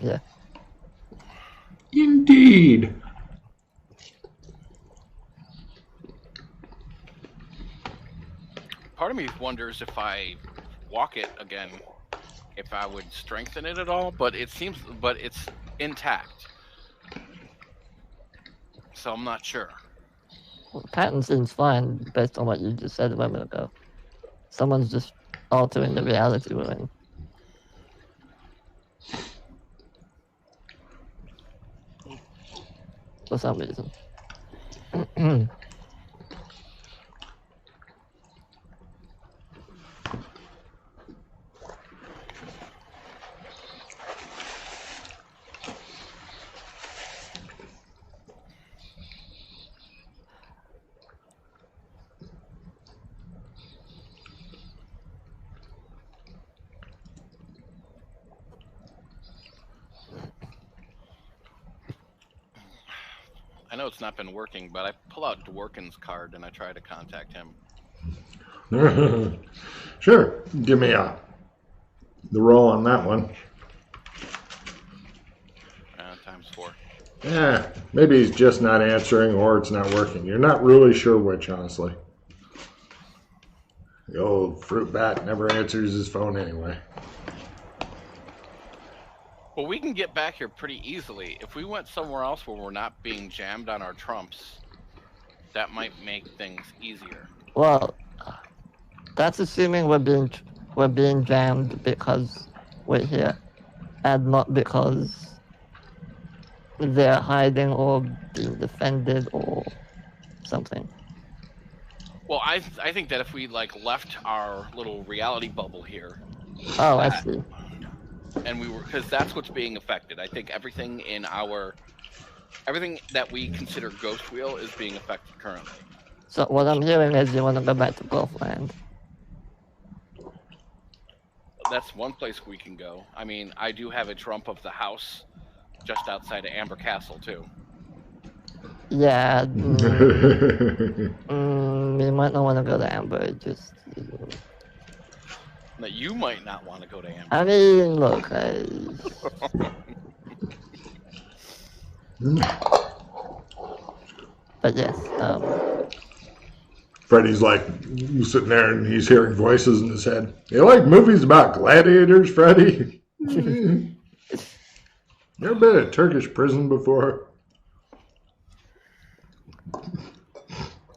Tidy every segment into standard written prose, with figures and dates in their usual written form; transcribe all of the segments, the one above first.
Yeah. Indeed. Part of me wonders if I walk it again, if I would strengthen it at all. But it's intact, so I'm not sure. Well, the pattern seems fine based on what you just said a moment ago. Someone's just altering the reality we're in. For some reason. I know it's not been working, but I pull out Dworkin's card and I try to contact him. Sure. Give me the roll on that one. Times 4. Yeah, maybe he's just not answering or it's not working. You're not really sure which, honestly. The old fruit bat never answers his phone anyway. Well, we can get back here pretty easily. If we went somewhere else where we're not being jammed on our trumps, that might make things easier. Well, that's assuming we're being jammed because we're here, and not because they're hiding or being defended or something. Well, I think that if we left our little reality bubble here, Oh, I see. and we were, because that's what's being affected. I think everything that we consider Ghost Wheel is being affected currently. So what I'm hearing is you want to go back to Golfland. That's one place we can go. I mean, I do have a trump of the house just outside of Amber Castle too. Yeah. We might not want to go to Amber. Just. Now, you might not want to go to Amber. I mean, look. But yes. Freddy's sitting there and he's hearing voices in his head. You like movies about gladiators, Freddy? You ever been in a Turkish prison before?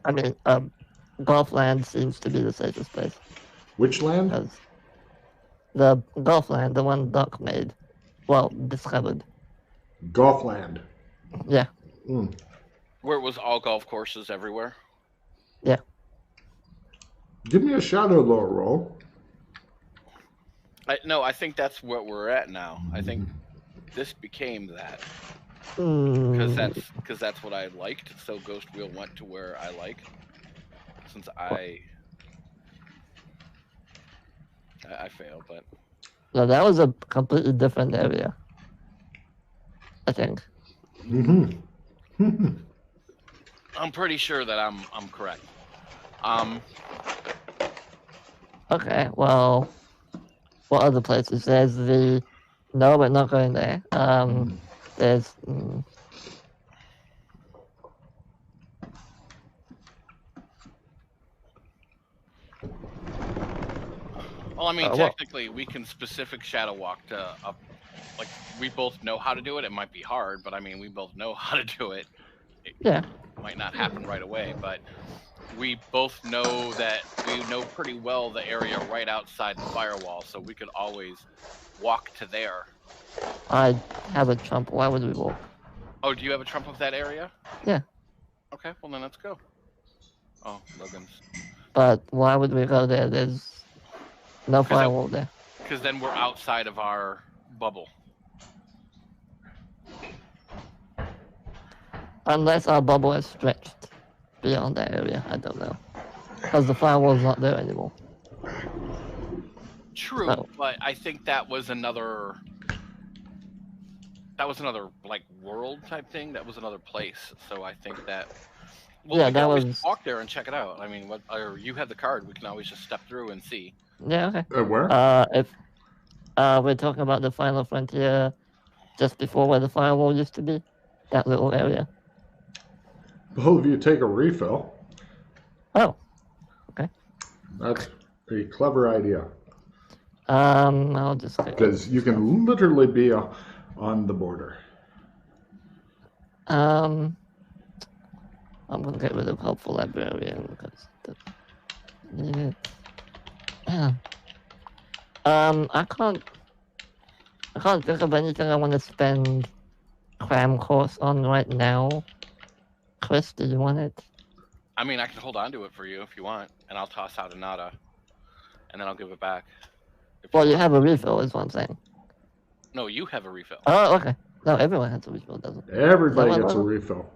I mean, Golfland seems to be the safest place. Which land? Because the Golfland, the one Doc made, well, discovered. Golfland. Yeah. Where it was all golf courses everywhere? Yeah. Give me a shadow lower roll. No, I think that's what we're at now. I think this became that. Because that's what I liked. So Ghost Wheel went to where I like. Since I failed, but No, that was a completely different area. I think. I'm pretty sure that I'm correct. Okay, well, what other places? There's the... No, we're not going there. There's... Well, I mean, technically, we can specific shadow walk to up. Like, we both know how to do it. It might be hard, but I mean, we both know how to do it. Yeah. Might not happen right away, but we both know that we know pretty well the area right outside the firewall, so we could always walk to there. I have a trump. Why would we walk? Oh, do you have a trump of that area? Yeah. Okay, well then let's go. Oh, Logan's. But why would we go there? There's no firewall there. Because then we're outside of our bubble. Unless our bubble is stretched beyond that area, I don't know. Because the firewall's not there anymore. True, but I think that was another like world type thing. That was another place. So I think that. Well, yeah, we can that always was. Walk there and check it out. I mean, or you have the card. We can always just step through and see. Yeah. Okay. Where? If we're talking about the Final Frontier just before where the firewall used to be. That little area. Both of you take a refill. Oh, That's a clever idea. I'll just get Because you can literally be on the border. I'm gonna get rid of helpful librarian because I can't think of anything I want to spend cram course on right now. Chris, do you want it? I mean, I can hold on to it for you if you want, and I'll toss out a nada, and then I'll give it back. Well, you want. have a refill, is what I'm saying. No, you have a refill. Oh, okay. No, everyone has a refill, doesn't it? Everybody Is that gets a what- refill.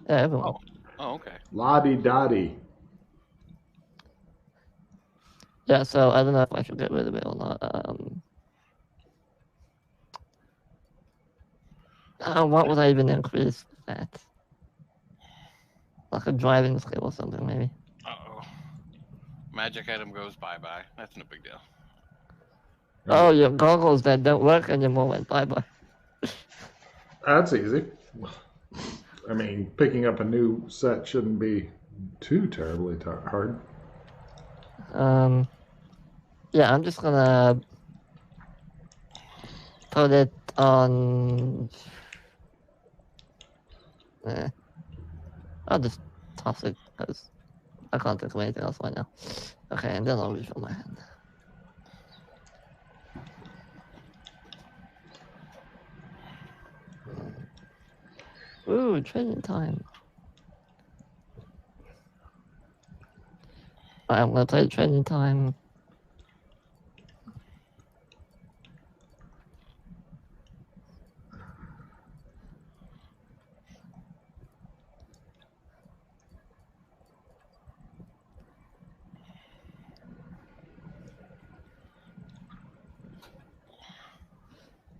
Yeah, everyone. Oh, okay. La-di-da-di. Yeah, so I don't know if I should get rid of it or not. What would I even increase that? Like a driving skill or something, maybe. Uh-oh. Magic item goes bye-bye. That's no big deal. Oh, your goggles that don't work anymore went bye-bye. That's easy. I mean, picking up a new set shouldn't be too terribly hard. Yeah, I'm just gonna put it on. I'll just toss it because I can't think of anything else right now. Okay, and then I'll refill my hand. Ooh, training time. I'm gonna play training time.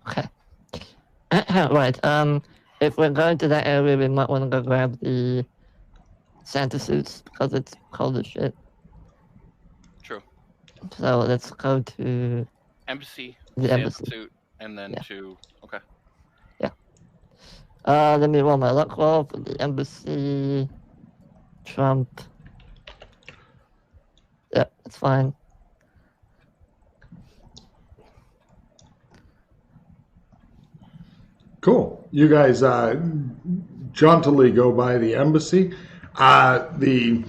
Okay. Right. If we're going to that area, we might want to go grab the Santa suits because it's cold as shit. True. So let's go to Embassy, the Santa embassy. suit, and then to... Okay. Let me roll my luck roll for the embassy. Trump. Yep, that's fine. Cool. You guys jauntily go by the embassy. The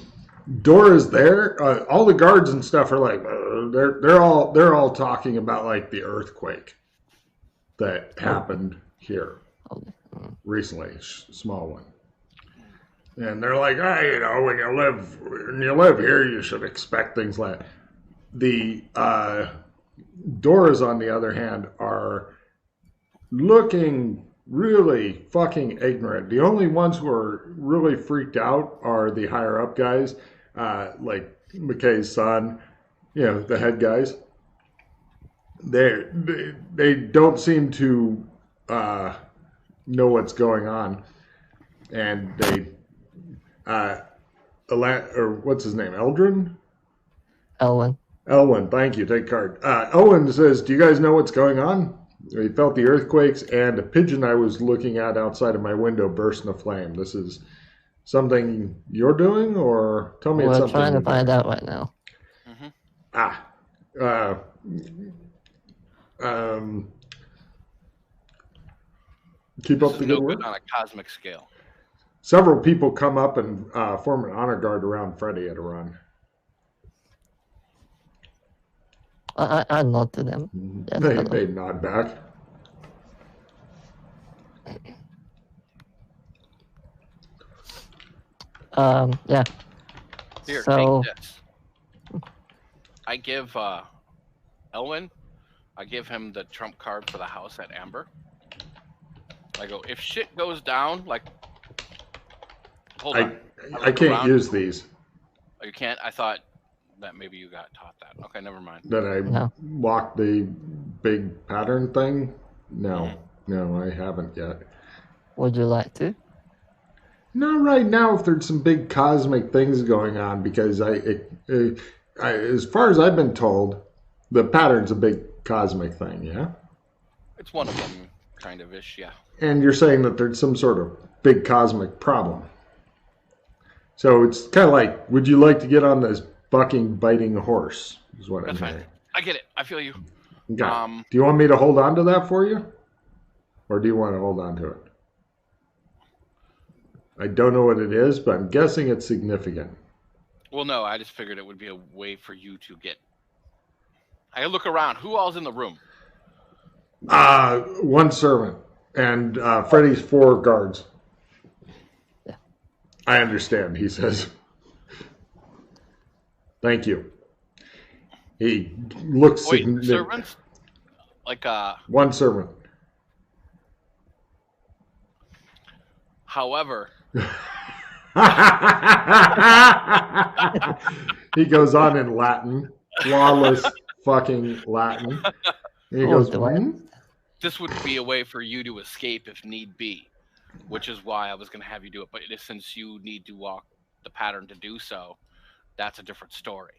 door is there. All the guards and stuff are like they're all talking about like the earthquake that happened here recently, small one. And they're like, you know, when you live here, you should expect things like that. The doors, on the other hand, are looking really fucking ignorant. The only ones who are really freaked out are the higher up guys, like McKay's son, you know, the head guys. They don't seem to know what's going on, and they or what's his name, Eldrin? Elwin, thank you. Take card. Elwin says, "Do you guys know what's going on? We felt the earthquakes, and a pigeon I was looking at outside of my window burst into flame. This is something you're doing, or tell me it's We're something trying to you're find doing." out right now. Keep This up the is good no work. good on a cosmic scale. Several people come up and form an honor guard around Freddy at a run. I nod to them. Yes, hello. They nod back. Yeah. Here, So take this. I give Elwin, I give him the trump card for the house at Amber. I go, if shit goes down, like, hold on. I can't use these. Oh, you can't? I thought that maybe you got taught that. Okay, never mind. That I No. walked the big pattern thing? No, I haven't yet. would you like to? Not right now. If there's some big cosmic things going on, because as far as I've been told, the pattern's a big cosmic thing. Yeah. It's one of them. Kind of ish, yeah. And you're saying that there's some sort of big cosmic problem. So it's kind of like, would you like to get on this bucking, biting horse? Is what That's I'm fine. hearing. I get it. I feel you. Okay. Do you want me to hold on to that for you? Or do you want to hold on to it? I don't know what it is, but I'm guessing it's significant. Well, no, I just figured it would be a way for you to get. I look around. Who all's in the room? One servant and Freddy's 4 guards. Yeah. I understand, he says. Thank you. He looks Wait, significant. servants? Like, One servant. However, he goes on in Latin, flawless fucking Latin. He goes, this would be a way for you to escape if need be, which is why I was going to have you do it. But since you need to walk the pattern to do so, that's a different story.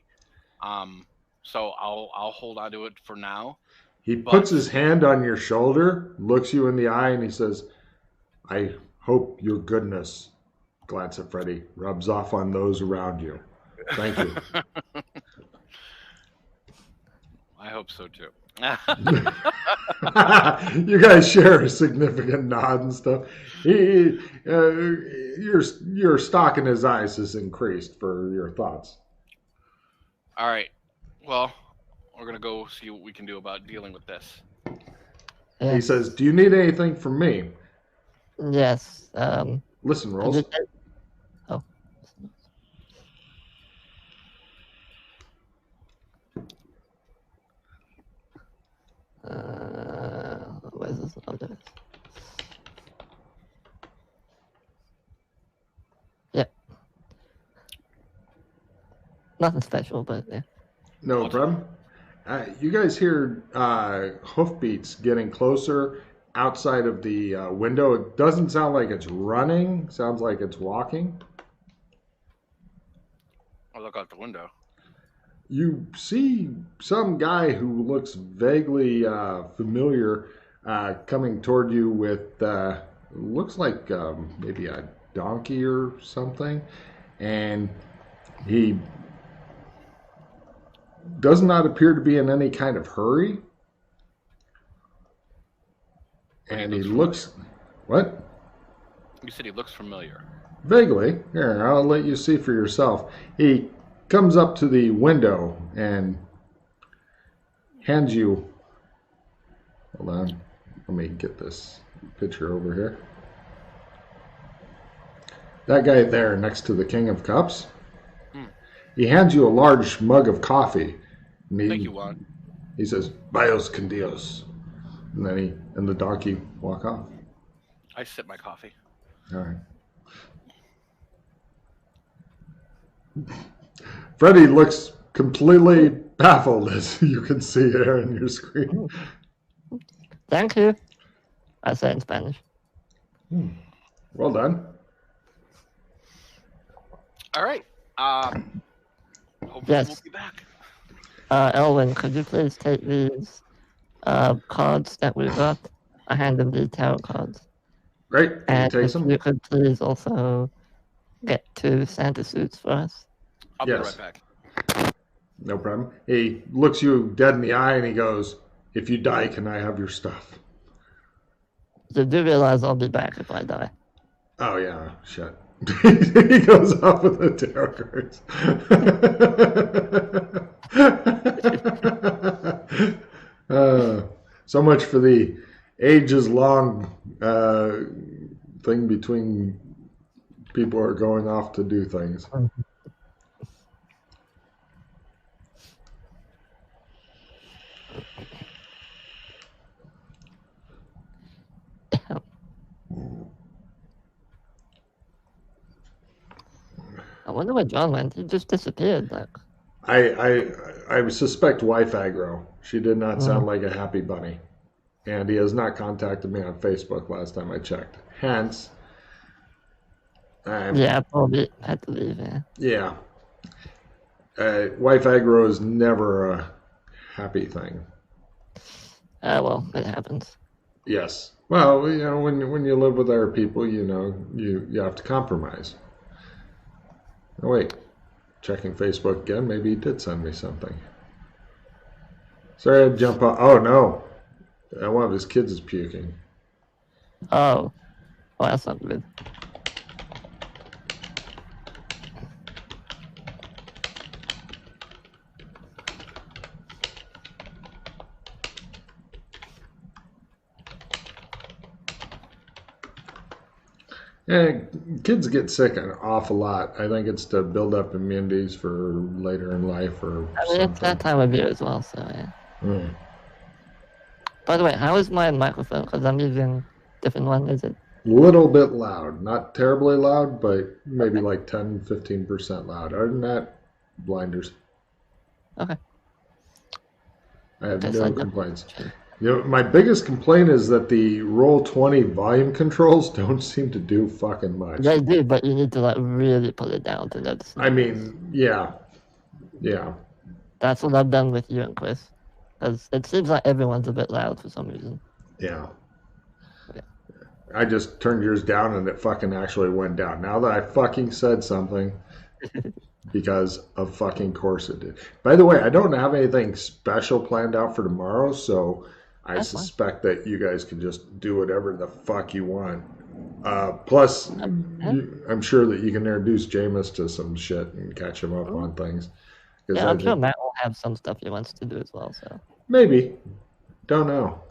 So I'll hold on to it for now. He puts his hand on your shoulder, looks you in the eye, and he says, I hope your goodness, glance at Freddy, rubs off on those around you. Thank you. I hope so too. You guys share a significant nod and stuff. Your stock in his eyes has increased for your thoughts. All right. Well, we're going to go see what we can do about dealing with this. Yeah. He says, do you need anything from me? Yes. Listen, Rolls. Oh. Where's this? Oh, there it is. Yeah. Nothing special, but yeah. No problem. You guys hear hoofbeats getting closer outside of the window. It doesn't sound like it's running. Sounds like it's walking. I'll look out the window. You see some guy who looks vaguely familiar coming toward you with looks like maybe a donkey or something, and he does not appear to be in any kind of hurry. And he looks what? You said he looks familiar. Vaguely. Here, I'll let you see for yourself. He comes up to the window and hands you. Hold on. Let me get this picture over here. That guy there next to the King of Cups. He hands you a large mug of coffee. Thank you, Juan. He says, Bios con Dios. And then he and the donkey walk off. I sip my coffee. All right. Freddy looks completely baffled, as you can see here on your screen. Thank you. I say in Spanish. Well done. All right. Hopefully Yes. we'll be back. Elwin, could you please take these cards that we got? I hand them the tarot cards. Great. And He takes if them. you could please also get 2 Santa suits for us. I'll be right back. No problem. He looks you dead in the eye and he goes, if you die, can I have your stuff? So do realize I'll be back if I die. Oh, yeah. Shit. He goes off with the tarot cards. So much for the ages-long thing between people who are going off to do things. I wonder where John went. He just disappeared. Like, I suspect wife aggro. She did not sound like a happy bunny. And he has not contacted me on Facebook last time I checked. Hence, yeah, I probably had to leave. Yeah. Wife aggro is never a happy thing. Well, it happens. Yes. Well, when you live with other people, you have to compromise. Oh wait, checking Facebook again. Maybe he did send me something. Sorry, I'd jump on. Oh no, one of his kids is puking. Oh, well, that's not good. Yeah, kids get sick an awful lot. I think it's to build up immunities for later in life or I mean, it's that something. time of year as well, so yeah. Mm. By the way, how is my microphone? Because I'm using different one. Is it? Little bit loud, not terribly loud, but maybe Okay. like 10-15% loud. Other than that, blinders. Okay. I have Okay, so no I just complaints. changed. My biggest complaint is that the Roll20 volume controls don't seem to do fucking much. They do, but you need to like really put it down to notice. I mean, yeah. That's what I've done with you and Chris. Because it seems like everyone's a bit loud for some reason. Yeah. Yeah. I just turned yours down and it fucking actually went down. Now that I fucking said something, because of fucking course it did. By the way, I don't have anything special planned out for tomorrow, so I That's fine. suspect that you guys can just do whatever the fuck you want. Plus, I'm sure that you can introduce Jameis to some shit and catch him up on things. Yeah, I'm sure Matt will have some stuff he wants to do as well. So maybe. Don't know.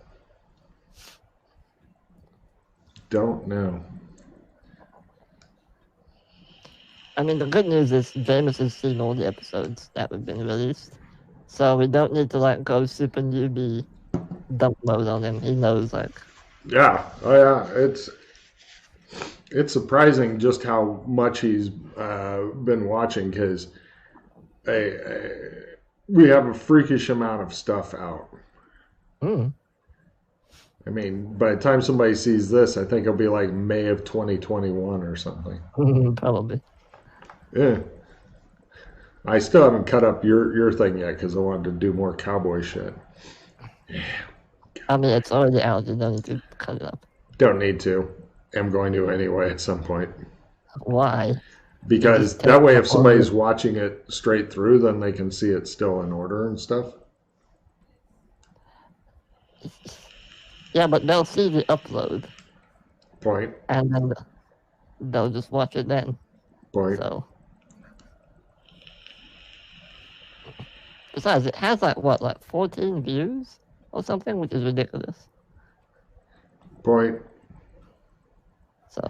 Don't know. I mean, the good news is James has seen all the episodes that have been released, so we don't need to like go super newbie dump mode on him. He knows like. Yeah. Oh yeah. It's surprising just how much he's been watching because we have a freakish amount of stuff out. Mm. I mean, by the time somebody sees this, I think it'll be like May of 2021 or something. Probably. Yeah. I still haven't cut up your thing yet because I wanted to do more cowboy shit. I mean, it's already out. You don't need to cut it up. Don't need to. I'm going to anyway at some point. Why? Because that way, if somebody's watching it straight through, then they can see it still in order and stuff. Yeah, but they'll see the upload. Point. And then they'll just watch it then. Point. So. Besides, it has like 14 views or something, which is ridiculous. Point. So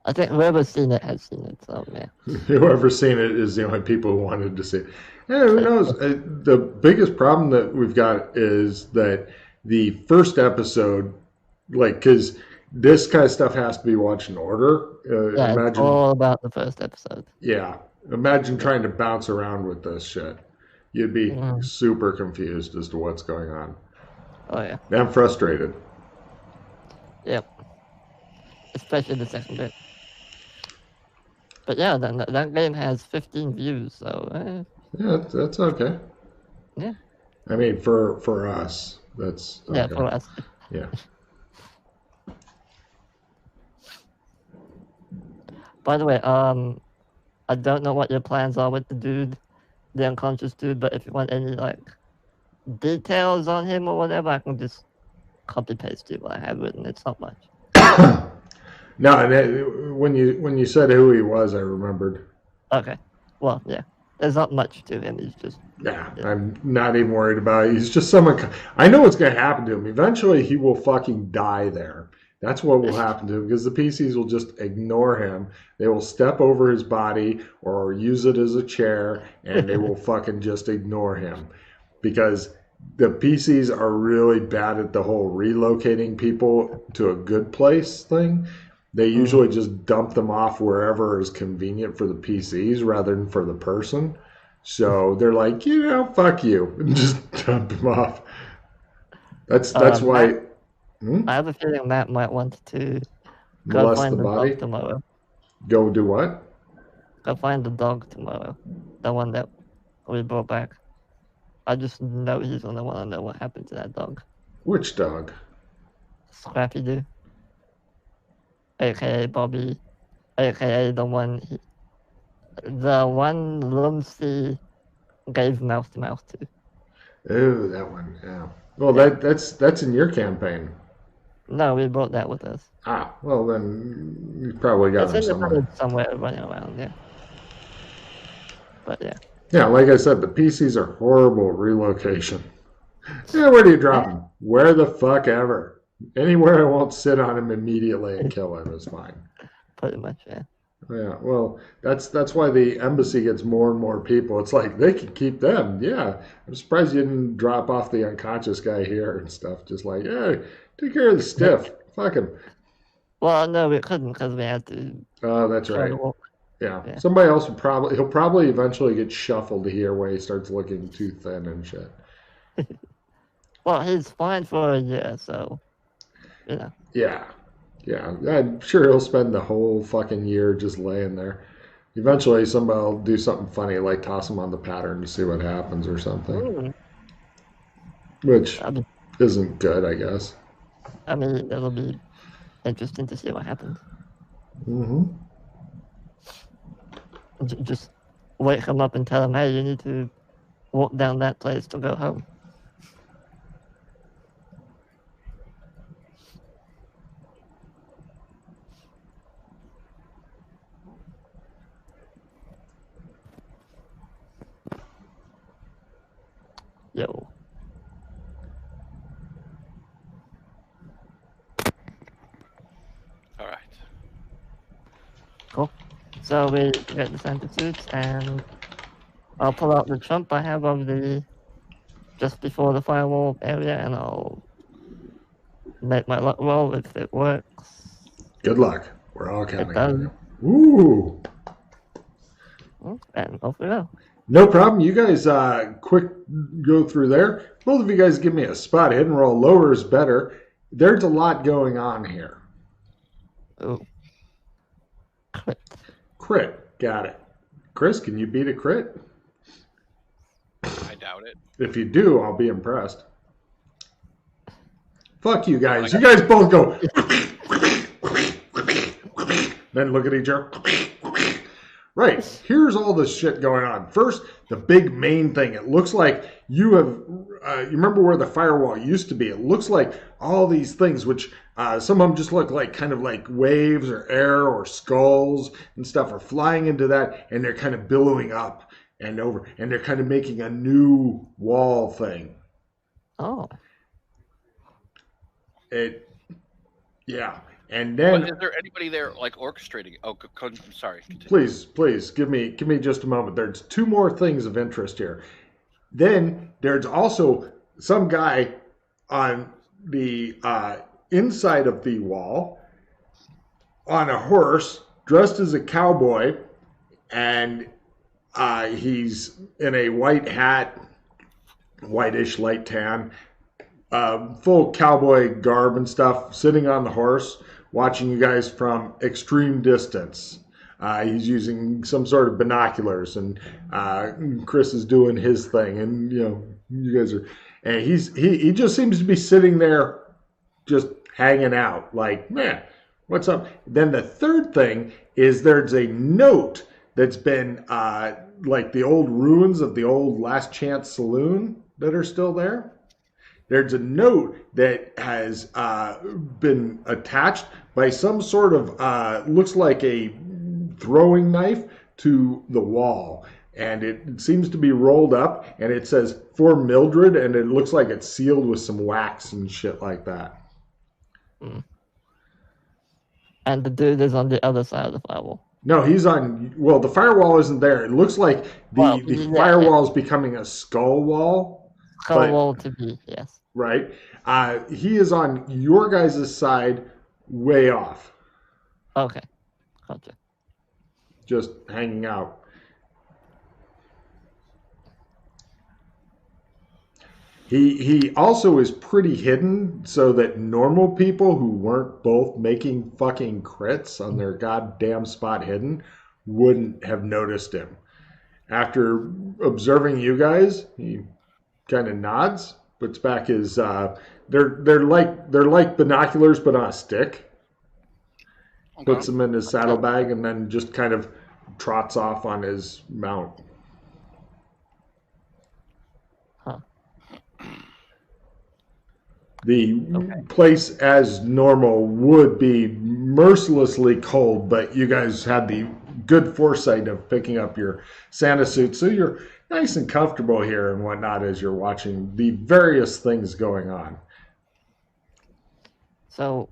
I think whoever's seen it has seen it. So yeah. Whoever's seen it is the only people who wanted to see it. Yeah, who knows? The biggest problem that we've got is that the first episode, because this kind of stuff has to be watched in order. Yeah, it's all about the first episode. Yeah. Imagine trying to bounce around with this shit. You'd be super confused as to what's going on. Oh, yeah. I'm frustrated. Yep. Especially the second bit. But yeah, that game has 15 views, so... Yeah, that's okay. Yeah. I mean, for us, that's okay. Yeah, for us. Yeah. By the way, I don't know what your plans are with the unconscious dude, but if you want any, details on him or whatever, I can just copy-paste you what I have written. It's not much. No, when you said who he was, I remembered. Okay. Well, yeah. There's not much to him. He's just... Yeah, I'm not even worried about it. He's just someone... I know what's going to happen to him. Eventually, he will fucking die there. That's what will happen to him because the PCs will just ignore him. They will step over his body or use it as a chair, and they will fucking just ignore him because the PCs are really bad at the whole relocating people to a good place thing. They usually just dump them off wherever is convenient for the PCs rather than for the person. So they're like, fuck you, and just dump them off. That's why. I have a feeling Matt might want to go Molest find the the body? dog tomorrow. Go do what? Go find the dog tomorrow. The one that we brought back. I just know he's gonna want to know what happened to that dog. Which dog? Scrappy Doo, aka Bobby, aka the one Lumsy gave mouth to mouth to. Oh, that one. Yeah. Well, Yeah. that's in your campaign. No, we brought that with us. Ah, well then you probably got It's him in the somewhere. village somewhere running around, yeah. But yeah. Yeah, like I said, the PCs are horrible relocation. Yeah, where do you drop them? Where the fuck ever. Anywhere I won't sit on him immediately and kill him is fine. Pretty much, yeah. Yeah, well, that's why the embassy gets more and more people. It's like they can keep them. Yeah, I'm surprised you didn't drop off the unconscious guy here and stuff. Just like, hey, take care of the stiff. Fuck him. Well, no, we couldn't because we had to Oh, that's try right. to walk. Yeah. Yeah. Somebody else he'll probably eventually get shuffled here where he starts looking too thin and shit. Well, he's fine for a year, so, you know. Yeah. Yeah. I'm sure he'll spend the whole fucking year just laying there. Eventually, somebody will do something funny, like toss him on the pattern to see what happens or something, which I mean, isn't good, I guess. it'll be interesting to see what happens. Mm-hmm. Just wake him up and tell him, hey, you need to walk down that place to go home. Yo. All right. Cool. So we get the center suits, and I'll pull out the trump I have of the just before the firewall area, and I'll make my luck roll if it works. Good luck. We're all It counting does. on you. Ooh. And off we go. No problem. You guys quick go through there. Both of you guys give me a spot hidden roll. Lower is better. There's a lot going on here. Ooh. Crit. Crit. Got it. Chris, can you beat a crit? I doubt it. If you do, I'll be impressed. Fuck you guys. You guys both go. Then look at each other. Right. Here's all this shit going on. First, the big main thing. It looks like you have. You remember where the firewall used to be? It looks like all these things, which some of them just look like kind of like waves or air or skulls and stuff, are flying into that, and they're kind of billowing up and over, and they're kind of making a new wall thing. Oh. Yeah. And then, But is there anybody there like orchestrating? Oh, sorry. Continue. please give me just a moment. There's two more things of interest here. Then there's also some guy on the inside of the wall on a horse, dressed as a cowboy, and he's in a white hat, whitish light tan, full cowboy garb and stuff, sitting on the horse, watching you guys from extreme distance. He's using some sort of binoculars, and Chris is doing his thing, and you guys are, and he just seems to be sitting there, just hanging out, like, man, what's up? Then the third thing is there's a note that's been like the old ruins of the old Last Chance Saloon that are still there. There's a note that has been attached by some sort of, looks like a throwing knife to the wall. And it seems to be rolled up, and it says, "For Mildred," and it looks like it's sealed with some wax and shit like that. And the dude is on the other side of the firewall. No, he's on, well, the firewall isn't there. It looks like the firewall is becoming a skull wall. Skull wall to be, yes. Right? He is on your guys' side, way off. Okay. Gotcha. Just hanging out. He also is pretty hidden so that normal people who weren't both making fucking crits on their goddamn spot hidden wouldn't have noticed him. After observing you guys, he kind of nods. puts back his they're like binoculars but on a stick. Okay. Puts them in his saddlebag and then just kind of trots off on his mount. Huh. The place as normal would be mercilessly cold, but you guys had the good foresight of picking up your Santa suit, so you're nice and comfortable here and whatnot as you're watching the various things going on. So,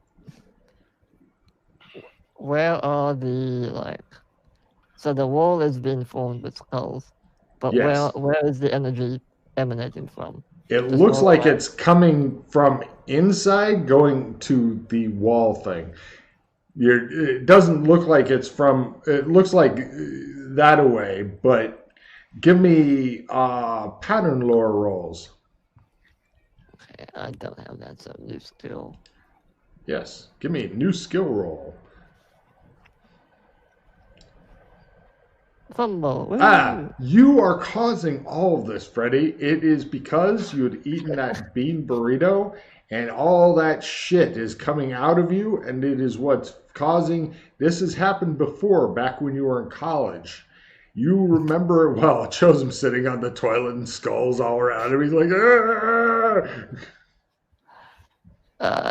where are the So the wall is being formed with skulls, but Yes. where is the energy emanating from? It Just looks all like around? it's coming from inside going to the wall thing. It doesn't look like it's from, it looks like that away, but give me pattern lore rolls. Okay, I don't have that, so new skill. Yes, give me a new skill roll. Fumble. Ah, you are causing all of this, Freddy. It is because you had eaten that bean burrito and all that shit is coming out of you, and it is what's causing this. Has happened before back when you were in college. You remember, well, shows him sitting on the toilet and skulls all around him. He's like,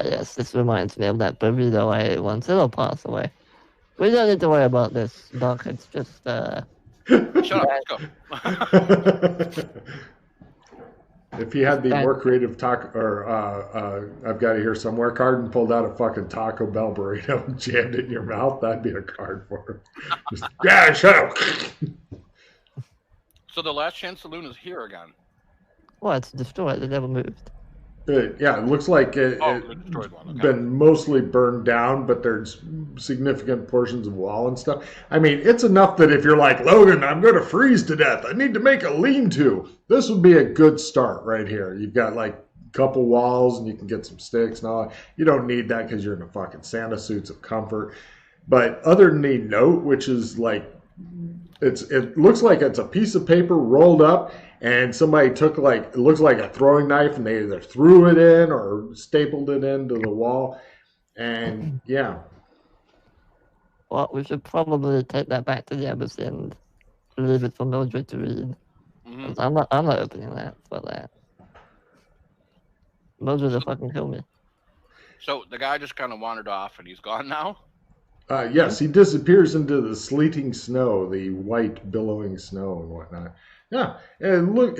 Yes, this reminds me of that burrito I ate once. It'll pass away. We don't need to worry about this, Doc. It's just, Shut up. Let's go. If he had the more creative taco, or I've got it here somewhere, card and pulled out a fucking Taco Bell burrito and jammed it in your mouth, that'd be a card for him. Just, yeah, shut up. So the Last Chance Saloon is here again. well, it's destroyed. It never moved. Yeah, it looks like the destroyed one. Okay. been mostly burned down, but there's significant portions of wall and stuff. I mean, it's enough that if you're like, Logan, I'm going to freeze to death, I need to make a lean-to. This would be a good start right here. You've got like a couple walls and you can get some sticks and all. You don't need that because you're in a fucking Santa suits of comfort. But other than the note, which is like, it looks like it's a piece of paper rolled up, and somebody took it looks like a throwing knife, and they either threw it in or stapled it into the wall. And yeah. Well, we should probably take that back to the embassy and leave it for Mildred to read. Mm-hmm. I'm not opening that for that. Mildred will fucking kill me. So the guy just kind of wandered off, and he's gone now. Yes, he disappears into the sleeting snow, the white billowing snow and whatnot. Yeah, and look,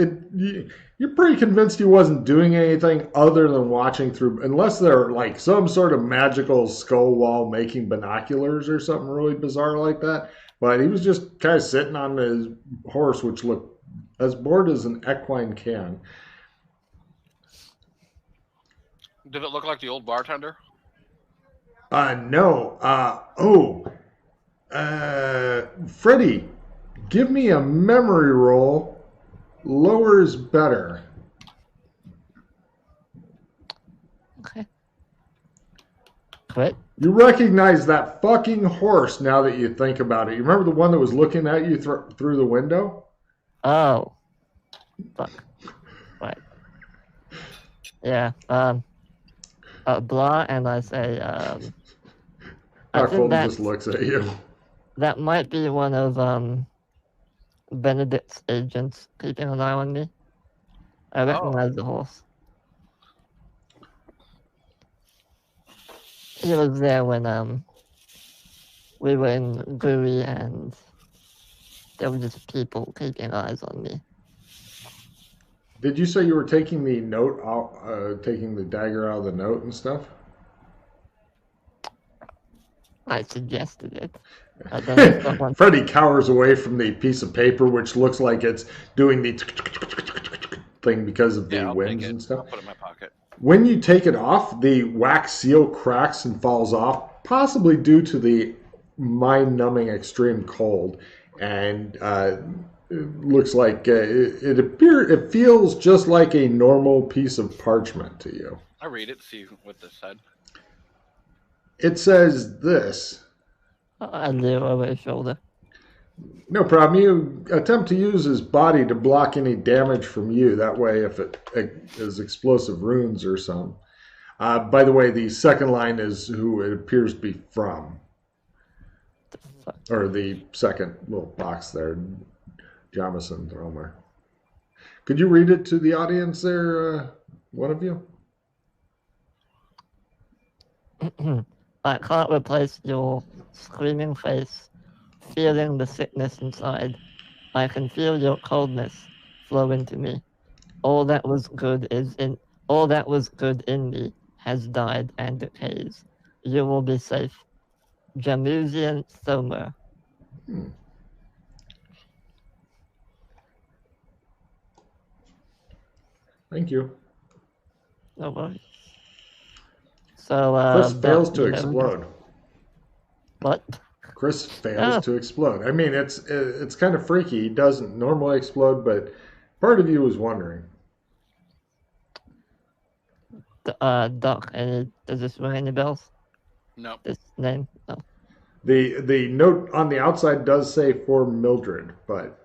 you're pretty convinced he wasn't doing anything other than watching through, unless they're like some sort of magical skull wall making binoculars or something really bizarre like that. But he was just kind of sitting on his horse, which looked as bored as an equine can. Did it look like the old bartender? No. Freddie, give me a memory roll. Lower is better. Okay. Quit. You recognize that fucking horse now that you think about it. You remember the one that was looking at you through the window? Oh. Fuck. Right. Yeah. Blah, and I say, I think Fulton just looks at you. that might be one of Benedict's agents keeping an eye on me. I recognize the horse. He was there when we were in Guri, and there were just people keeping eyes on me. Did you say you were taking the note out, taking the dagger out of the note and stuff? I suggested it. I don't know if someone... Freddie cowers away from the piece of paper, which looks like it's doing the thing because of the winds and stuff. I'll put it in my pocket. When you take it off, the wax seal cracks and falls off, possibly due to the mind-numbing extreme cold. And it looks like it feels just like a normal piece of parchment to you. I read it, see what this said. It says this. I leer over his shoulder. No problem. You attempt to use his body to block any damage from you. That way, if it is explosive runes or something. By the way, the second line is who it appears to be from, The fuck? or the second little box there, Jamison Thromer. Could you read it to the audience there, one of you? I can't replace your screaming face, feeling the sickness inside. I can feel your coldness flow into me. All that was good in me has died and decays. You will be safe. Jamusian Thomer. Hmm. Thank you. No worries. So, Chris Doc, fails do to you have explode. what? Chris fails Oh, to explode. I mean, it's kind of freaky. He doesn't normally explode, but part of you was wondering. Doc, does this ring any bells? No, This name? No. The note on the outside does say for Mildred, but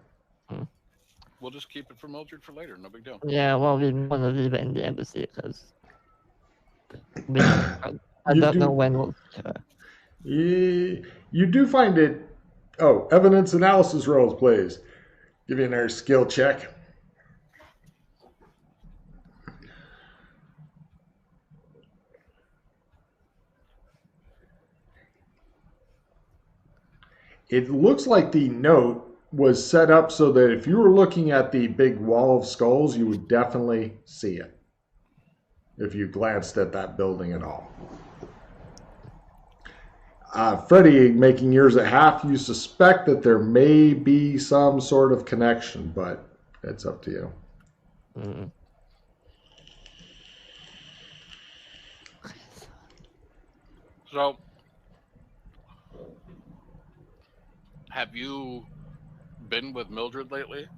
we'll just keep it for Mildred for later. No big deal. Yeah, well, we want to leave it in the embassy because we, I you don't know do when we'll see her. you do find it. Oh, evidence analysis rolls, please. Give you another skill check. It looks like the note was set up so that if you were looking at the big wall of skulls, you would definitely see it if you glanced at that building at all. Freddie, making yours at half, you suspect that there may be some sort of connection, but it's up to you. Mm. So, have you been with Mildred lately?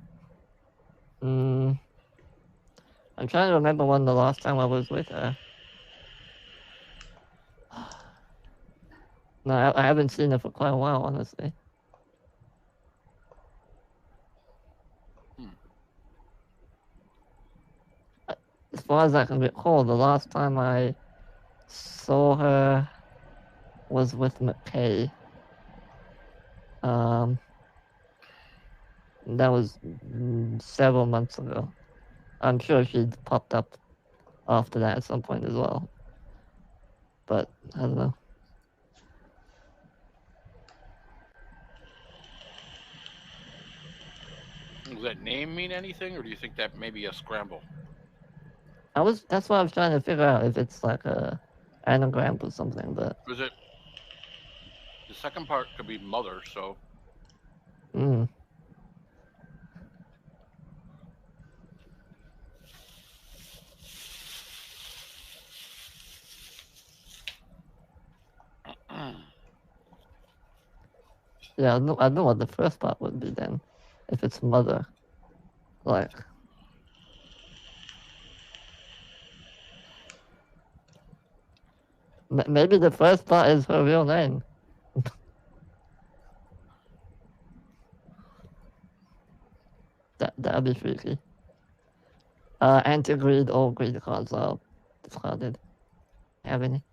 Mm. I'm trying to remember when the last time I was with her. No, I haven't seen her for quite a while, honestly. Hmm. As far as I can recall, the last time I saw her was with McKay. Um, that was several months ago. I'm sure she'd popped up after that at some point as well. But I don't know. Does that name mean anything, or do you think that may be a scramble? That's what I was trying to figure out if it's like a anagram or something, but Is it the second part could be mother? So mm, yeah, I know what the first part would be then. If it's mother. Like maybe the first part is her real name. That'd be freaky. Anti-greed or greed cards are discarded. Have any?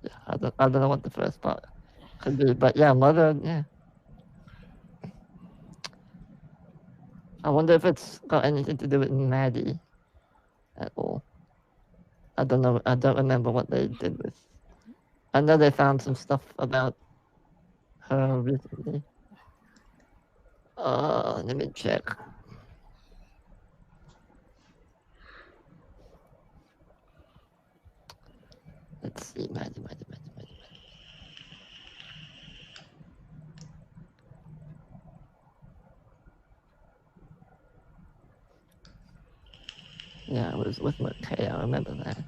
Yeah, I don't know what the first part could be, but yeah, mother. Yeah, I wonder if it's got anything to do with Maddie at all. I don't know. I don't remember what they did with. I know they found some stuff about her recently. Let me check. Let's see, Maddie. Yeah, I was with McKay. I remember that.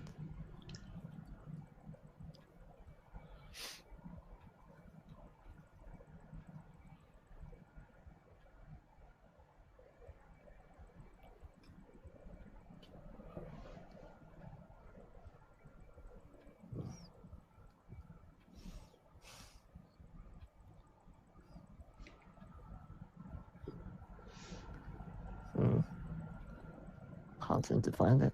Can't seem to find it.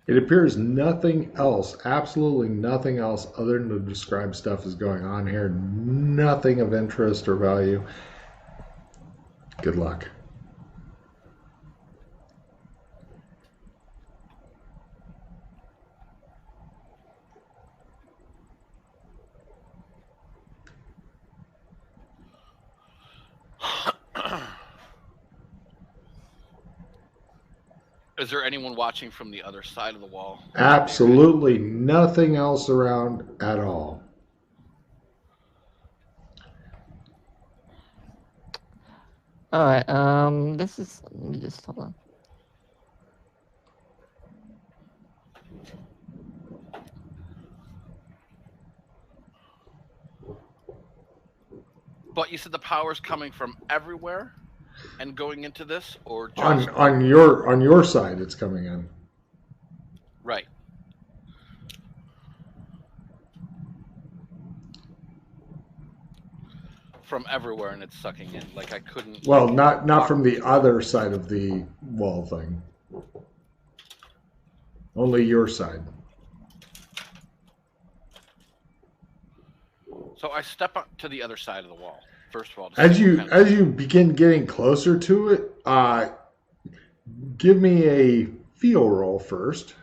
It appears nothing else, absolutely nothing else other than the described stuff is going on here. Nothing of interest or value. Good luck. Is there anyone watching from the other side of the wall? Absolutely nothing else around at all. All right. This is. Let me just hold on. But you said the power's coming from everywhere and going into this, or just On your side, it's coming in. right? From everywhere, and it's sucking in. Like I couldn't. Well, not from the other side of the wall thing. Only your side. So I step up to the other side of the wall. First of all, As you begin getting closer to it, give me a feel roll first.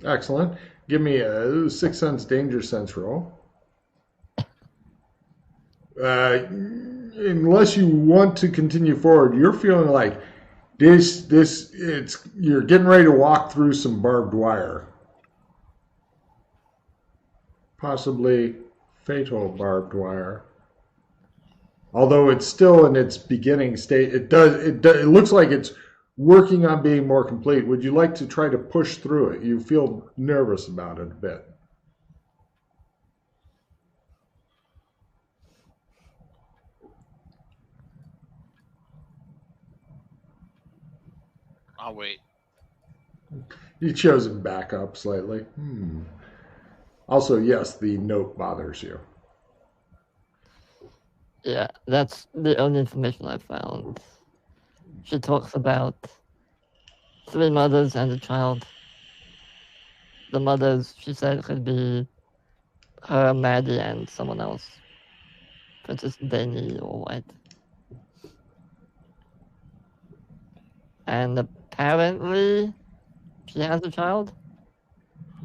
Excellent. Give me a 6 sense danger sense roll. Unless you want to continue forward, you're feeling like you're getting ready to walk through some barbed wire. Possibly fatal barbed wire. Although it's still in its beginning state, it looks like it's working on being more complete. Would you like to try to push through it? You feel nervous about it a bit. I'll wait. You chose him back up slightly. Also, yes, the note bothers you. Yeah, that's the only information I found. She talks about 3 mothers and a child. The mothers, she said, could be her, Maddie, and someone else. Princess Dany or White. And apparently, she has a child.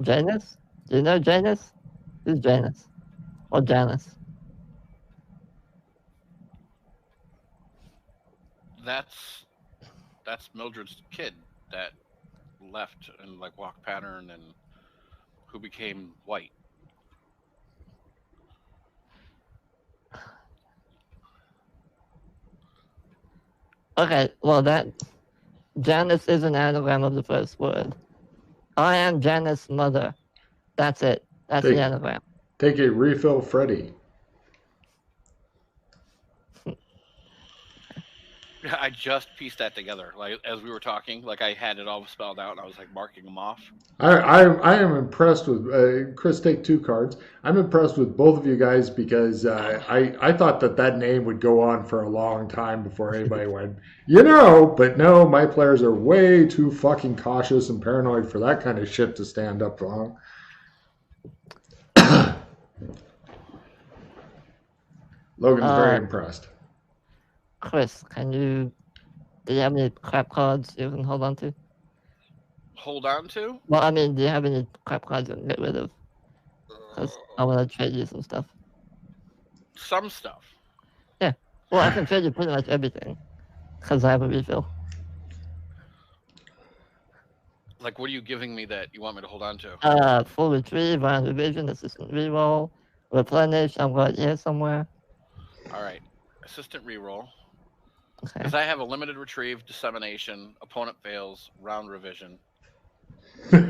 Janice? Do you know Janice? Who's Janice? Or Janice? That's Mildred's kid that left and like walk pattern and who became White. Okay, well that Janice is an anagram of the first word. I am Janice's mother. That's it. That's the anagram. Take a refill, Freddy. I just pieced that together. Like as we were talking, like I had it all spelled out, and I was like marking them off. I am impressed with Chris. Take 2 cards. I'm impressed with both of you guys because I thought that name would go on for a long time before anybody went. But no, my players are way too fucking cautious and paranoid for that kind of shit to stand up long. Logan's very impressed. Chris, do you have any crap cards you can hold on to? Hold on to? Well, I mean, do you have any crap cards you can get rid of? Because I want to trade you some stuff. Some stuff? Yeah. Well, I can trade you pretty much everything. Because I have a refill. Like, what are you giving me that you want me to hold on to? Full retrieve, round revision, assistant reroll, replenish, I'm right here somewhere. Alright. Assistant reroll. Okay. Because I have a limited retrieve, dissemination, opponent fails, round revision. Do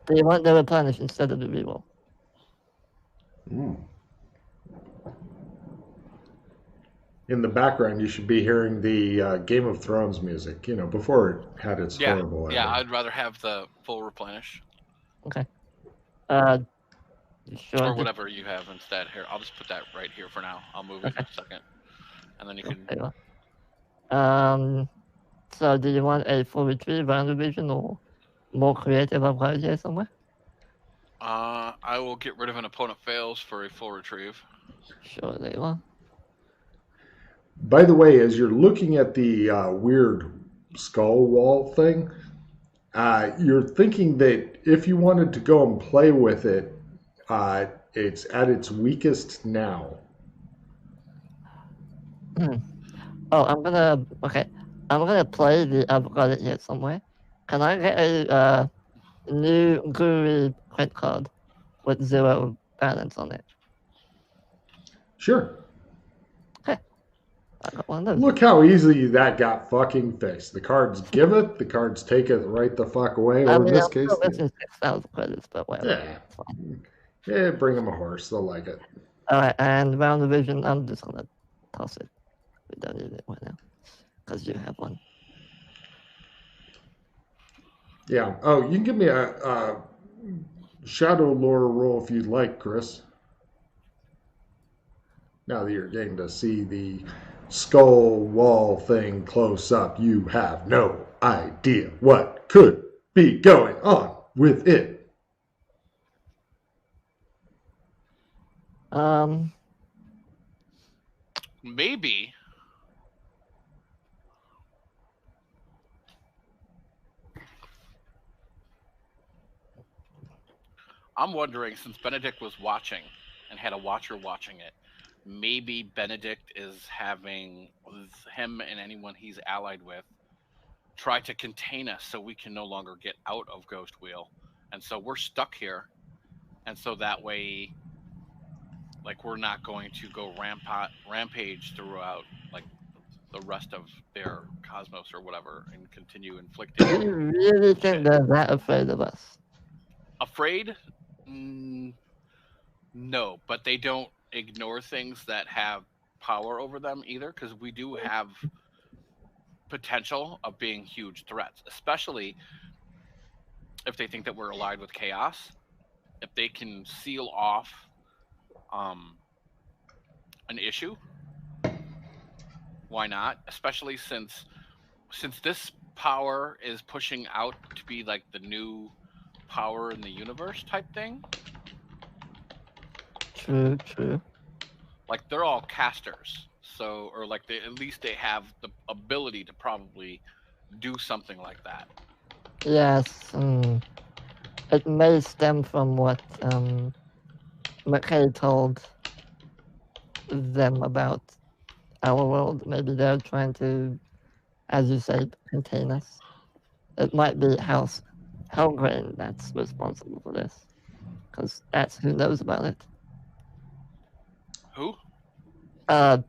you want the replenish instead of the reroll? In the background, you should be hearing the Game of Thrones music, before it had its horrible ending. Yeah, I'd rather have the full replenish. Okay. You sure? Or whatever you have instead. Here, I'll just put that right here for now. I'll move it in Okay. a second, and then you can. Okay. Well. So do you want a full retrieve round division or more creative upgrade here somewhere? I will get rid of an opponent fails for a full retrieve. Sure, they will. By the way, as you're looking at the weird skull wall thing, you're thinking that if you wanted to go and play with it, it's at its weakest now. Oh, I'm gonna play the upgrade here somewhere. Can I get a new Guru credit card with 0 balance on it? Sure. Okay, I got one of those. Look how easily that got fucking fixed. The cards give it, the cards take it right the fuck away, I or in mean, this I'm case, still missing 6,000 credits, but whatever. yeah. It's fine. Yeah, bring them a horse. They'll like it. Alright, and round division, I'm just gonna toss it. We don't need it right now. Because you have one. Yeah. Oh, you can give me a shadow lore roll if you'd like, Chris. Now that you're getting to see the skull wall thing close up, you have no idea what could be going on with it. Maybe. I'm wondering, since Benedict was watching and had a watcher watching it, maybe Benedict is having him and anyone he's allied with try to contain us so we can no longer get out of Ghost Wheel. And so we're stuck here. And so that way, like, we're not going to go rampage throughout, like, the rest of their cosmos or whatever and continue inflicting. Do you really think they're that afraid of us? Afraid? No, but they don't ignore things that have power over them either, because we do have potential of being huge threats, especially if they think that we're allied with chaos. If they can seal off an issue, why not? Especially since this power is pushing out to be like the new power in the universe type thing. True. Like, they're all casters, so, or like at least they have the ability to probably do something like that. Yes, it may stem from what McKay told them about our world. Maybe they're trying to, as you say, contain us. It might be House Helgrain that's responsible for this, because that's who knows about it. Who? House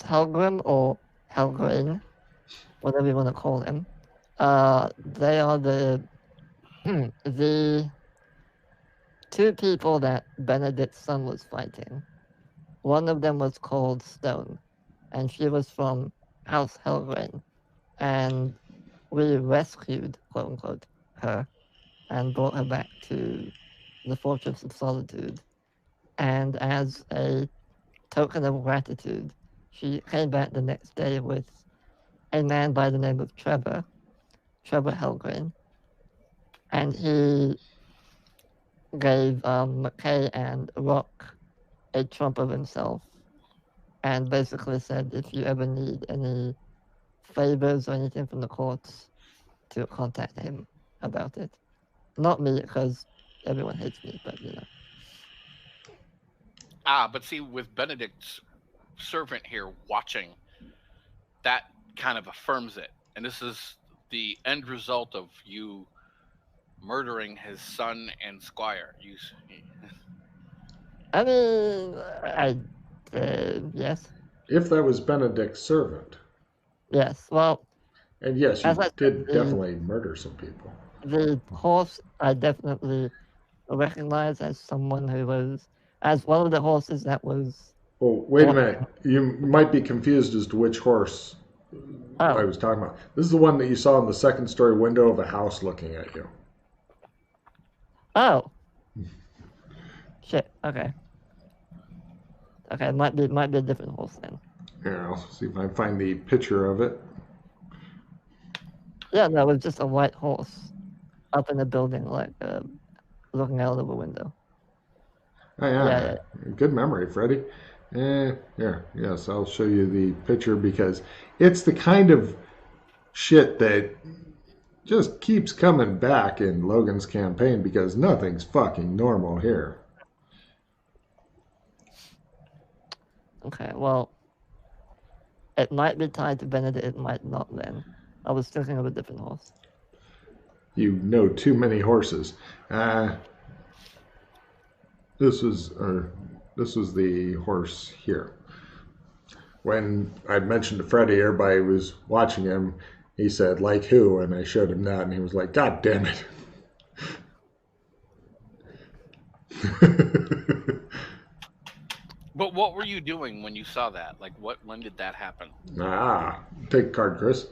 Helgrim or Helgrain, whatever you want to call him. They are the two people that Benedict's son was fighting. One of them was called Stone, and she was from House Helgrain, and we rescued, quote unquote, her and brought her back to the Fortress of Solitude. And as a token of gratitude, she came back the next day with a man by the name of Trevor Helgrain, and he gave McKay and Rock a trump of himself, and basically said, if you ever need any favors or anything from the courts, to contact him about it. Not me, because everyone hates me, but you know. But see, with Benedict's servant here watching, that kind of affirms it. And this is the end result of you murdering his son and squire. I mean, yes. If that was Benedict's servant. Yes, well. And yes, you as I did said, definitely murder some people. The horse I definitely recognize as someone who was, as one of the horses that was. Well, wait a minute. You might be confused as to which horse I was talking about. This is the one that you saw in the second story window of a house looking at you. Oh. Shit. Okay. Okay. It might be a different horse then. Here, I'll see if I can find the picture of it. Yeah. No, it was just a white horse up in the building, like looking out of the window. Oh Yeah. good memory, Freddie. Here, yes, I'll show you the picture because it's the kind of shit that just keeps coming back in Logan's campaign because nothing's fucking normal here. Okay. Well, it might be tied to Benedict. It might not. Then I was thinking of a different horse. You know too many horses. This was the horse here. When I mentioned to Freddie, everybody was watching him. He said, "Like who?" And I showed him that, and he was like, "God damn it!" But what were you doing when you saw that? Like, when did that happen? Take a card, Chris.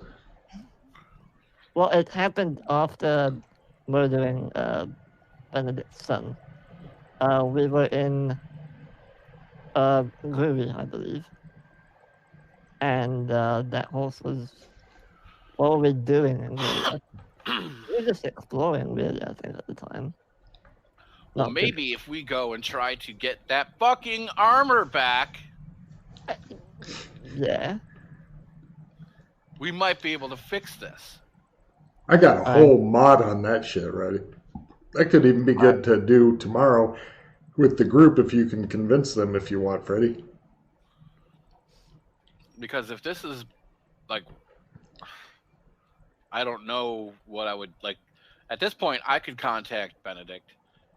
Well, it happened after murdering Benedict's son. We were in Groovy, I believe, and that horse was. What were we doing in Groovy? We were just exploring, really. I think at the time. Well, Not maybe if we go and try to get that fucking armor back, yeah. we might be able to fix this. I got a whole mod on that shit, ready. That could even be good to do tomorrow with the group if you can convince them if you want, Freddie. Because if this is like, I don't know what I would like. At this point, I could contact Benedict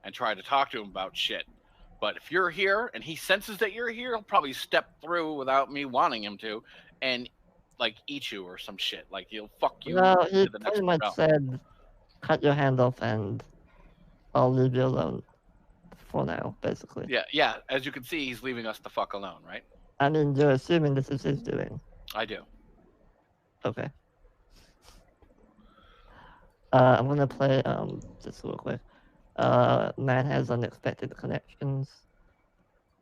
and try to talk to him about shit. But if you're here and he senses that you're here, he'll probably step through without me wanting him to, and like eat you or some shit. Like he'll fuck you. No, he to the next pretty much realm. said, "Cut your hand off, and I'll leave you alone for now." Basically. Yeah. As you can see, he's leaving us the fuck alone, right? I mean, you're assuming this is his doing. I do. Okay. I'm gonna play just real quick. Man has unexpected connections.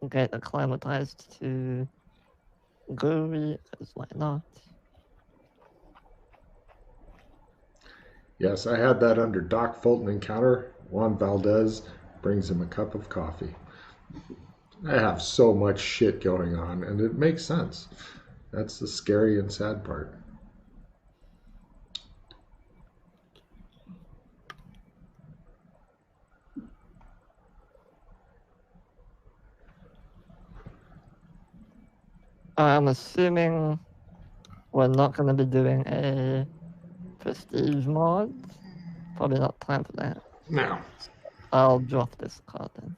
Get acclimatized to Guri, because why not? Yes, I had that under Doc Fulton encounter. Juan Valdez brings him a cup of coffee. I have so much shit going on, and it makes sense. That's the scary and sad part. I'm assuming we're not gonna be doing a prestige mod. Probably not time for that. Now, I'll drop this card then.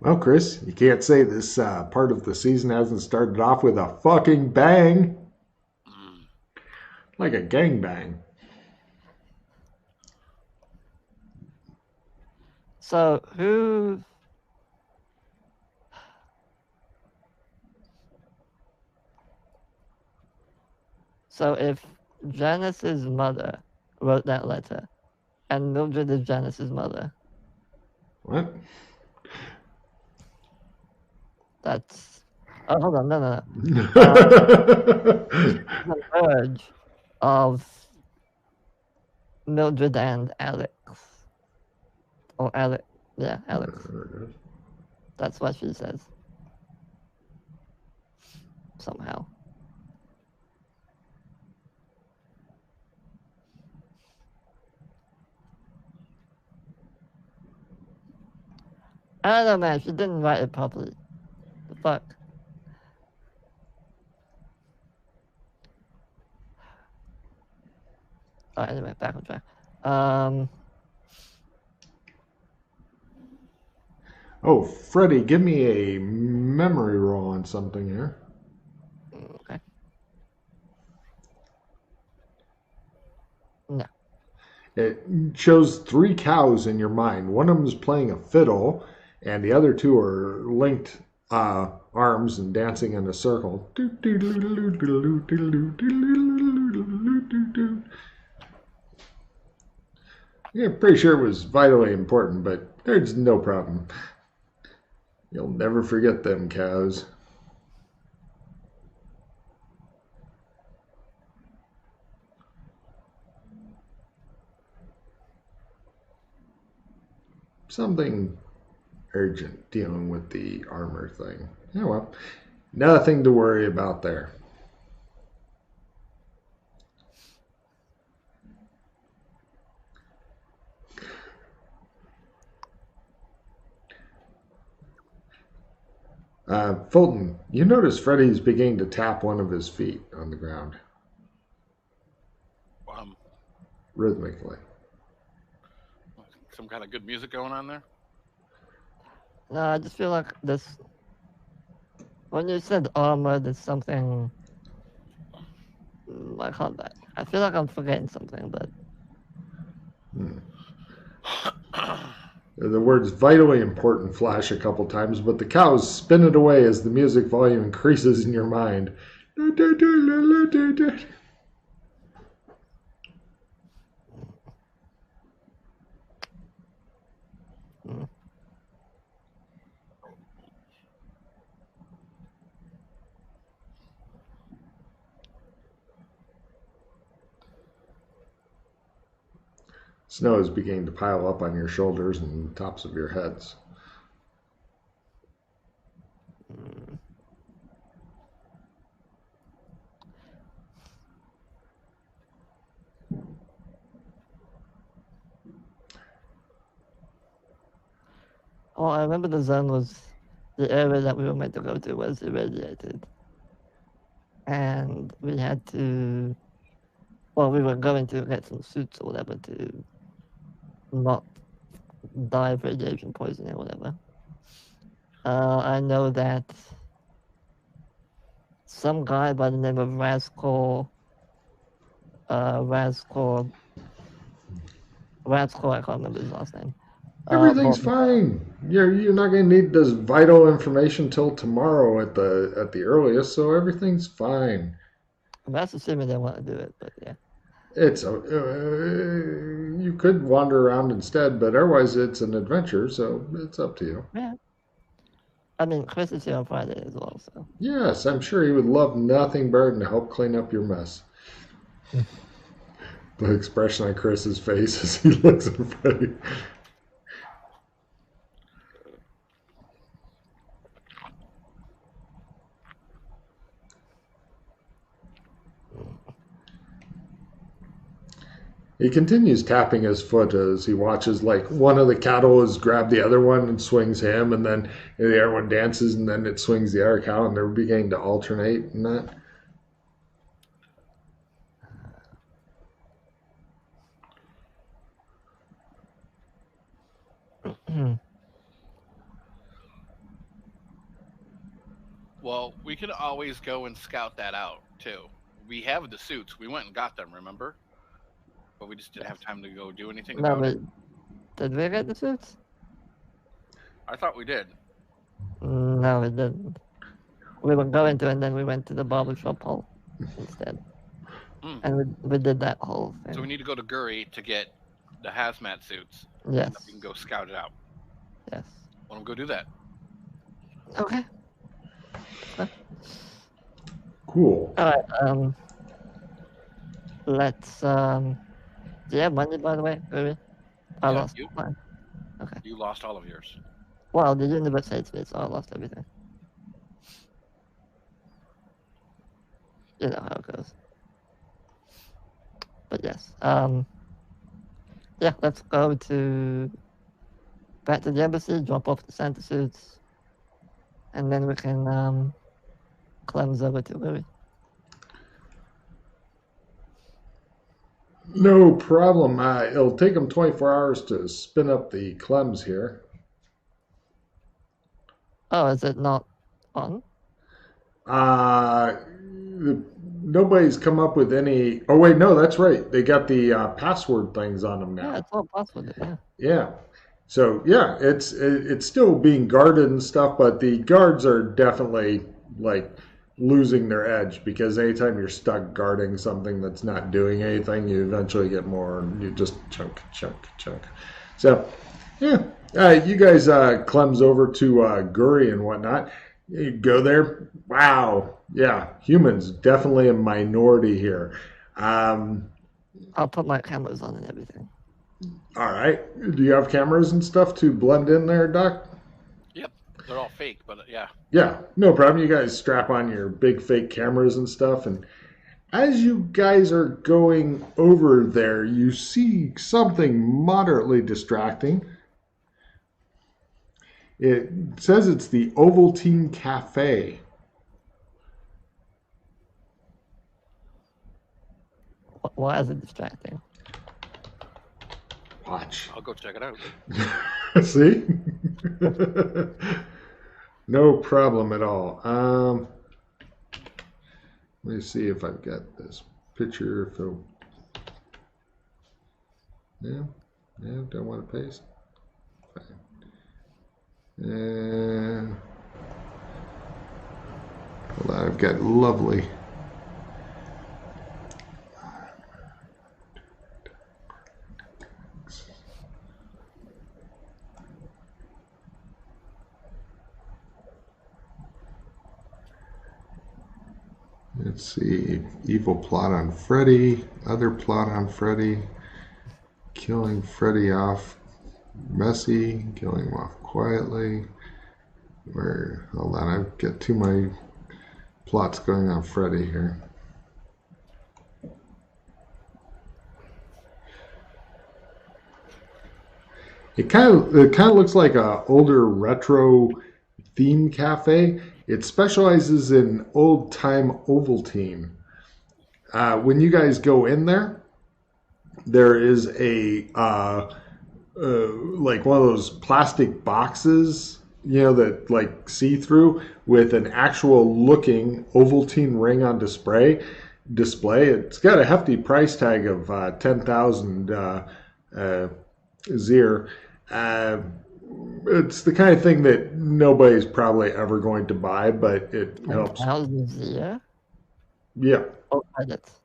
well, Chris, you can't say this part of the season hasn't started off with a fucking bang. Like a gangbang. So who? So if Janice's mother wrote that letter, and Mildred is Janice's mother, What? that's. Oh, hold on, no. The merge of Mildred and Alex. Or Alex. Yeah, Alex. That's what she says. Somehow. I don't know, man. She didn't write it properly. The fuck? Oh, anyway, back on track. Oh, Freddie, give me a memory roll on something here. Okay. No. It shows 3 cows in your mind. One of them is playing a fiddle, and the other two are linked arms and dancing in a circle. Yeah, pretty sure it was vitally important, but there's no problem. You'll never forget them cows. Something urgent dealing with the armor thing. Yeah, well, nothing to worry about there. Fulton, you notice Freddy's beginning to tap one of his feet on the ground Um, rhythmically. some kind of good music going on there. No, I just feel like this. When you said armor, there's something. I can't. I feel like I'm forgetting something, but The words vitally important flash a couple times, but the cows spin it away as the music volume increases in your mind. Snow is beginning to pile up on your shoulders and tops of your heads. oh, I remember the zone was the area that we were meant to go to was irradiated, and we had to. Well, we were going to get some suits or whatever to not die of radiation poisoning or whatever. I know that some guy by the name of Razcor, I can't remember his last name. Everything's fine. You're not going to need this vital information till tomorrow at the earliest, so everything's fine. That's assuming they want to do it, but yeah. It's you could wander around instead, but otherwise it's an adventure, so it's up to you. Yeah. I mean, Chris is here on Friday as well, so. Yes, I'm sure he would love nothing better than to help clean up your mess. The expression on Chris's face as he looks at Freddy. He continues tapping his foot as he watches, like, one of the cattle has grabbed the other one and swings him, and then the other one dances, and then it swings the other cow, and they're beginning to alternate and that. Well, we could always go and scout that out too. We have the suits. We went and got them, remember? But we just didn't have time to go do anything No, about but it. did we get the suits? I thought we did. No, we didn't. We were going to, and then we went to the barbershop hall instead. And we did that whole thing. So we need to go to Guri to get the hazmat suits. Yes. And then we can go scout it out. Yes. Why don't we go do that? Okay. Cool. Alright, let's, do you have money, by the way, Ruby? I Yeah, lost you? mine. Okay. You lost all of yours. Well, the universe hates me, so I lost everything. You know how it goes. But yes, yeah, let's go back to the embassy, drop off the Santa suits, and then we can, cleanse over to Louis. No problem. It'll take them 24 hours to spin up the Clems here. Oh, is it not on? nobody's come up with any. Oh wait, no, that's right. They got the password things on them Yeah, now. it's all possible. Yeah. Yeah. So yeah, it's still being guarded and stuff, but the guards are definitely like losing their edge because anytime you're stuck guarding something that's not doing anything, you eventually get more and you just chunk, chunk, chunk. So yeah, you guys clems over to Guri and whatnot. You go there. Wow. Yeah, humans definitely a minority here. Um, I'll put my cameras on and everything. all right. Do you have cameras and stuff to blend in there, Doc? Yep, they're all fake, but yeah. Yeah, no problem. You guys strap on your big fake cameras and stuff. And as you guys are going over there, you see something moderately distracting. It says it's the Ovaltine Cafe. Why is it distracting? Watch. I'll go check it out. See? No problem at all. Let me see if I've got this picture. If it'll... Yeah, don't want to paste. Fine. And hold on, I've got lovely. Let's see, evil plot on Freddy, other plot on Freddy, killing Freddy off messy, killing him off quietly. Where, hold on, I've got two of my plots going on Freddy here. It kind of looks like a older retro theme cafe. It specializes in old time Ovaltine. When you guys go in there, there is a like one of those plastic boxes, that like see through with an actual looking Ovaltine ring on display. It's got a hefty price tag of 10,000 Zir. It's the kind of thing that nobody's probably ever going to buy, but it helps. 10,000 yeah. Yeah. Oh, credits.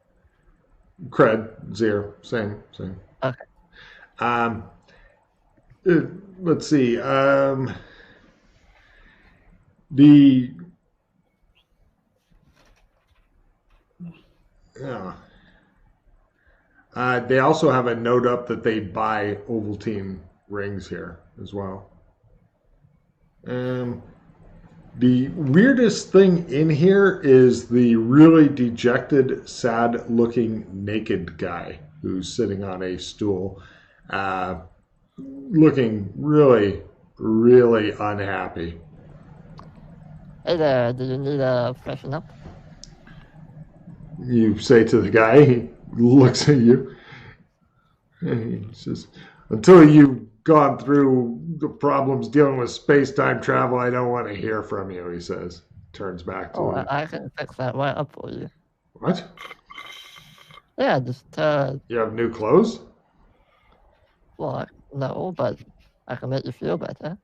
Cred, Zir, same. Okay. Let's see. They also have a note up that they buy Ovaltine rings here as well. The weirdest thing in here is the really dejected, sad-looking naked guy who's sitting on a stool, looking really, really unhappy. Hey there, do you need a freshen up? You say to the guy, he looks at you, and he says, until you've gone through the problems dealing with space-time travel, I don't want to hear from you, he says. Turns back to him. I can fix that right up for you. What? Yeah, just You have new clothes? well, no, but I can make you feel better.